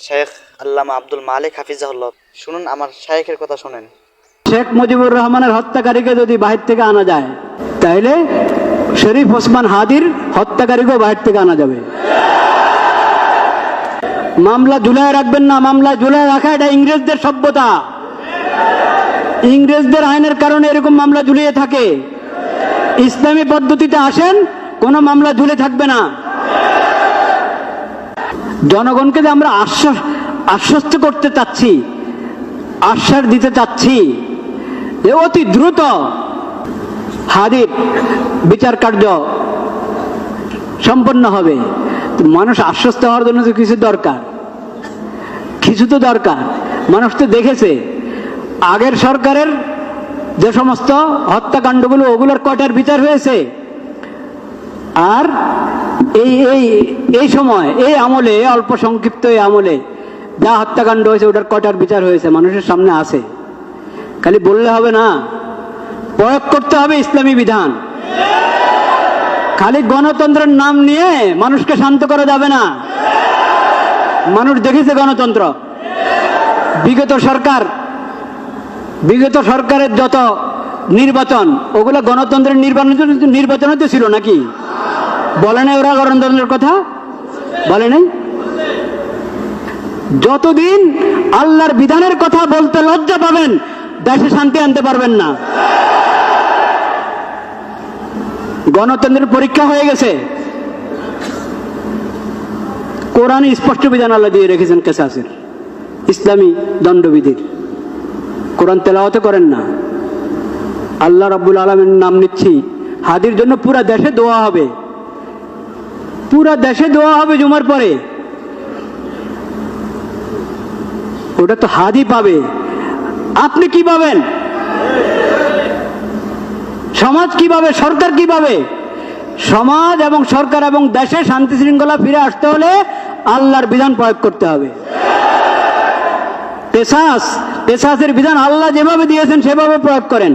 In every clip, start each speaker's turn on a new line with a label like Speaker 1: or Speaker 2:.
Speaker 1: শেখ আল্লামা আব্দুল মালিক হাফিজাহুল্লাহ। শুনুন আমার শায়েখের কথা শুনেন।
Speaker 2: শেখ মুজিবুর রহমানের হত্যাকারীকে যদি বাহির থেকে আনা যায়, তাইলে শরীফ ওসমান হাদির হত্যাকারীকেও বাহির থেকে আনা যাবে। মামলা ঝুলায় রাখবেন না, মামলা ঝুলায় রাখা এটা ইংরেজদের সভ্যতা। ইংরেজদের আইনের কারণে এরকম মামলা ঝুলিয়ে থাকে। ইসলামী পদ্ধতিতে আসেন, কোনো মামলা ঝুলে থাকবে না। জনগণকে যে আমরা আশ্বস্ত করতে চাচ্ছি, আশ্বাস দিতে চাচ্ছি যে অতি দ্রুত হাদির বিচার কার্য সম্পন্ন হবে। মানুষ আশ্বস্ত হওয়ার জন্য তো কিছু দরকার, কিছু তো দরকার। মানুষ তো দেখেছে আগের সরকারের যে সমস্ত হত্যাকাণ্ডগুলো, ওগুলোর কয়টার বিচার হয়েছে, আর এই সময়, এই আমলে, অল্প সংক্ষিপ্ত এই আমলে যা হত্যাকাণ্ড হয়েছে ওটার কয়টার বিচার হয়েছে মানুষের সামনে আছে। খালি বললে হবে না, প্রয়োগ করতে হবে ইসলামী বিধান। খালি গণতন্ত্রের নাম নিয়ে মানুষকে শান্ত করা যাবে না। মানুষ দেখেছে গণতন্ত্র। বিগত সরকারের যত নির্বাচন, ওগুলো গণতন্ত্রের নির্বাচন তো ছিল নাকি? বলে নাই ওরা গণতন্ত্রের কথা? বলে নাই? যতদিন আল্লাহর বিধানের কথা বলতে লজ্জা পাবেন, দেশে শান্তি আনতে পারবেন না। গণতন্ত্রের পরীক্ষা হয়ে গেছে। কোরআনে স্পষ্ট বিধান আল্লাহ দিয়ে রেখেছেন কেসাসের, ইসলামী দণ্ডবিধির। কোরআন তেলাওয়াত করেন না। আল্লাহ রাব্বুল আলামিনের নাম নিচ্ছি, হাদির জন্য পুরা দেশে দোয়া হবে, পুরা দেশে দোয়া হবে জুমার পরে। ওটা তো হাদি পাবে, আপনি কি পাবেন? সমাজ কি পাবে? সরকার কি পাবে? সমাজ এবং সরকার এবং দেশে শান্তি শৃঙ্খলা ফিরে আসতে হলে আল্লাহর বিধান প্রয়োগ করতে হবে। কেসাসের বিধান আল্লাহ যেভাবে দিয়েছেন সেভাবে প্রয়োগ করেন।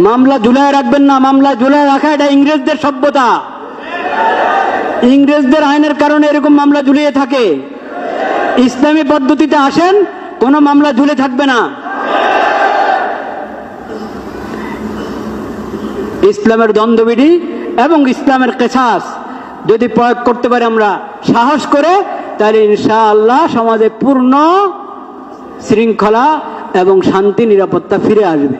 Speaker 2: মামলা ঝুলায় রাখবেন না, মামলা ঝুলায় রাখা এটা ইংরেজদের সভ্যতা। ইংরেজদের আইনের কারণে এরকম মামলা ঝুলিয়ে থাকে। ইসলামী পদ্ধতিতে আসেন, কোনো মামলা ঝুলে থাকবে না। ইসলামের দ্বন্দ্ববিধি এবং ইসলামের কেসাস যদি প্রয়োগ করতে পারি আমরা সাহস করে, তাহলে ইনশাআল্লাহ সমাজে পূর্ণ শৃঙ্খলা এবং শান্তি নিরাপত্তা ফিরে আসবে।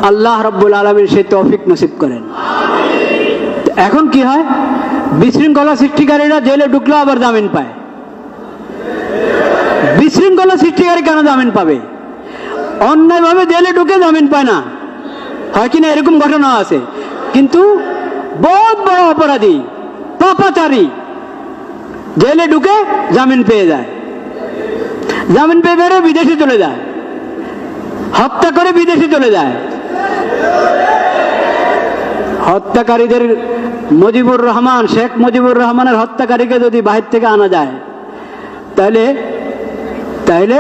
Speaker 2: আল্লাহ রাব্বুল আলামিন সেই তৌফিক নসিব করেন। এখন কি হয়? বিশৃঙ্খলা সৃষ্টিকারীরা জেলে ঢুকলে আবার জামিন পায়। বিশৃঙ্খলা সৃষ্টিকারী কেন জামিন পাবে? অন্যায়ভাবে জেলে ঢুকে জামিন পায় না, হয় কিনা? এরকম ঘটনা আছে। কিন্তু বহুত বড় অপরাধী, পাপাচারী জেলে ঢুকে জামিন পেয়ে যায়। জামিন পেয়ে বেরো বিদেশে চলে যায়, হত্যা করে বিদেশে চলে যায়। হত্যাকারীদের শেখ মুজিবুর রহমানের হত্যাকারীকে যদি বাহির থেকে আনা যায়, তাইলে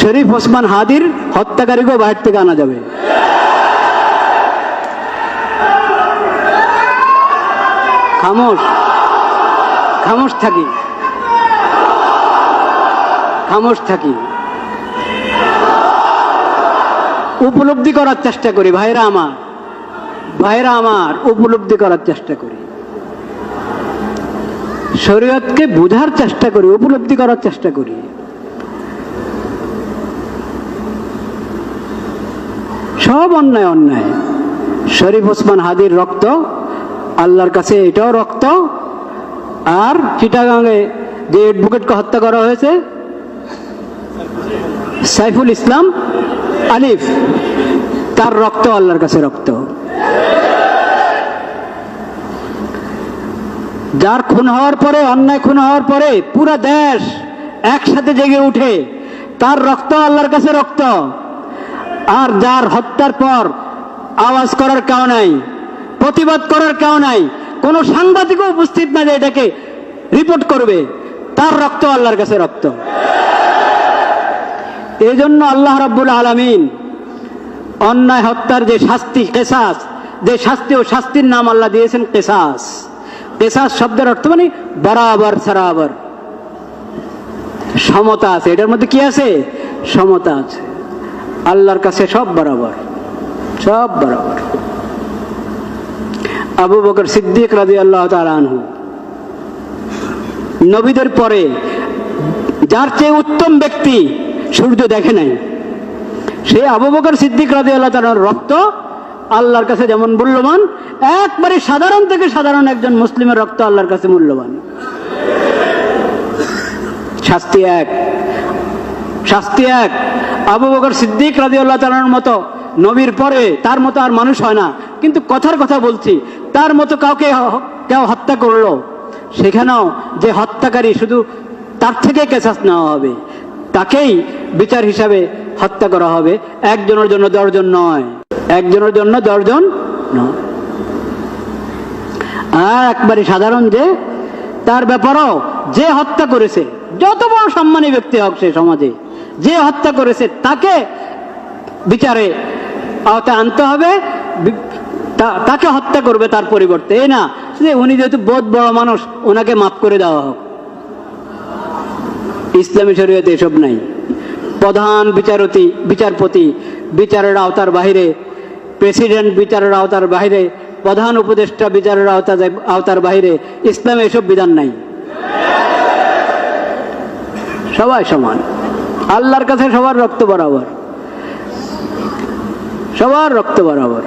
Speaker 2: শরীফ ওসমান হাদির হত্যাকারীকেও বাহির থেকে আনা যাবে। খামোশ থাকি। উপলব্ধি করার চেষ্টা করি, ভাইরা আমার, উপলব্ধি করার চেষ্টা করি। শরীয়তকে বোঝার চেষ্টা করি, উপলব্ধি করার চেষ্টা করি। সব অন্যায়। শরীফ ওসমান হাদির রক্ত আল্লাহর কাছে এটাও রক্ত। আর চিটাগাঙে যে অ্যাডভোকেটকে হত্যা করা হয়েছে, সাইফুল ইসলাম আলিফ, তার রক্ত আল্লাহর কাছে রক্ত। যার খুন হওয়ার পরে, অন্যায় খুন হওয়ার পরে পুরা দেশ একসাথে জেগে উঠে, তার রক্ত আল্লাহর কাছে রক্ত। আর যার হত্যার পর আওয়াজ করার কেউ নাই, প্রতিবাদ করার কেউ নাই, কোন সাংবাদিকও উপস্থিত না যে এটাকে রিপোর্ট করবে, তার রক্ত আল্লাহর কাছে রক্ত। এই জন্য আল্লাহ রাব্বুল আলামিন অন্যায় হত্যার যে শাস্তি, কেসাস, যে শাস্তি, ও শাস্তির নাম আল্লাহ দিয়েছেন কেসাস। কেসাস শব্দের অর্থ মানে বরাবর, সরাবর। সমতা আছে, এটার মধ্যে কি আছে? সমতা আছে। আল্লাহর কাছে সব বরাবর, সব বরাবর। আবু বকর সিদ্দিক রাদিয়াল্লাহু তাআলা আনহু, নবীদের পরে যার চেয়ে উত্তম ব্যক্তি সূর্য দেখে নাই, সে আবু বকর সিদ্দিক রাদিয়াল্লাহু তাআলার রক্ত আল্লাহর কাছে যেমন মূল্যবান, একবারে সাধারণ থেকে সাধারণ একজন মুসলিমের রক্ত আল্লাহর কাছে মূল্যবান। শাস্তি এক, শাস্তি এক। আবু বকর সিদ্দিক রাদিয়াল্লাহু তাআলার মতো নবীর পরে তার মতো আর মানুষ হয় না, কিন্তু কথার কথা বলছি, তার মতো কাউকে কেউ হত্যা করলো, সেখানেও যে হত্যাকারী শুধু তার থেকে কেসাস নেওয়া হবে, তাকেই বিচার হিসাবে হত্যা করা হবে। একজনের জন্য 10 জন নয়, একজনের জন্য 10 জন নয়। আর একবারে সাধারণ যে, তার ব্যাপারেও যে হত্যা করেছে, যত বড় সম্মানী ব্যক্তি হোক সে সমাজে, যে হত্যা করেছে তাকে বিচারে আওতায় আনতে হবে, তাকে হত্যা করবে তার পরিবর্তে। এই না যে উনি যেহেতু বহুত বড় মানুষ ওনাকে মাফ করে দেওয়া হোক। ইসলামী শরীয়তে এসব নাই। প্রধান বিচারপতি বিচারের আওতার বাহিরে, প্রেসিডেন্ট বিচারের আওতার বাহিরে, প্রধান উপদেষ্টা বিচারের আওতার বাহিরে। ইসলামে এসব বিধান নাই। সবাই সমান, আল্লাহর কাছে সবার রক্ত বরাবর, সবার রক্ত বরাবর।